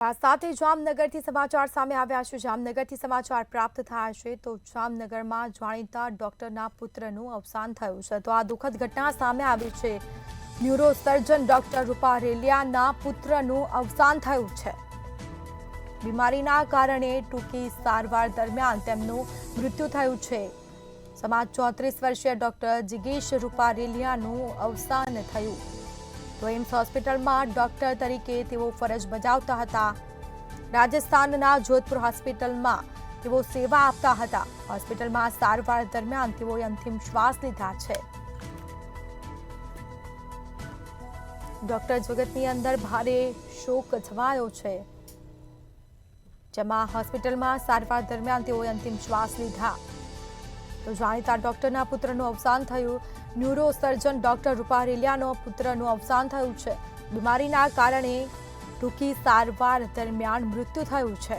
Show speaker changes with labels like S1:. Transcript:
S1: આ સાથે જામનગરથી સમાચાર સામે આવ્યા છે। જામનગરથી સમાચાર પ્રાપ્ત થયા છે તો જામનગરમાં જાણીતા ડોક્ટરના પુત્રનું અવસાન થયું છે। તો આ દુઃખદ ઘટના સામે આવી છે। ન્યુરોસર્જન ડોક્ટર રૂપા રેલિયાના પુત્રનું અવસાન થયું છે। બીમારીના કારણે ટૂંકી સારવાર દરમિયાન તેમનું મૃત્યુ થયું છે। સમાજ 34 વર્ષીય ડોક્ટર જિગીશ રૂપા રેલિયાનું અવસાન થયું। તો એમ્સ હોસ્પિટલમાં ડોક્ટર તરીકે તેઓ ફરજ બજાવતા હતા। રાજસ્થાનના જોધપુર હોસ્પિટલમાં તેઓ સેવા આપતા હતા। હોસ્પિટલમાં સારવાર દરમિયાન તેઓએ અંતિમ શ્વાસ લીધા છે। ડોક્ટર જગતની અંદર ભારે શોક છવાયો છે, જેમાં હોસ્પિટલમાં સારવાર દરમિયાન તેઓએ અંતિમ શ્વાસ લીધા। તો જાણીતા ડોક્ટરના પુત્રનું અવસાન થયું। ન્યુરોસર્જન ડોક્ટર રૂપા રેલિયાના પુત્રનું અવસાન થયું છે। બીમારીના કારણે ટૂંકી સારવાર દરમિયાન મૃત્યુ થયું છે।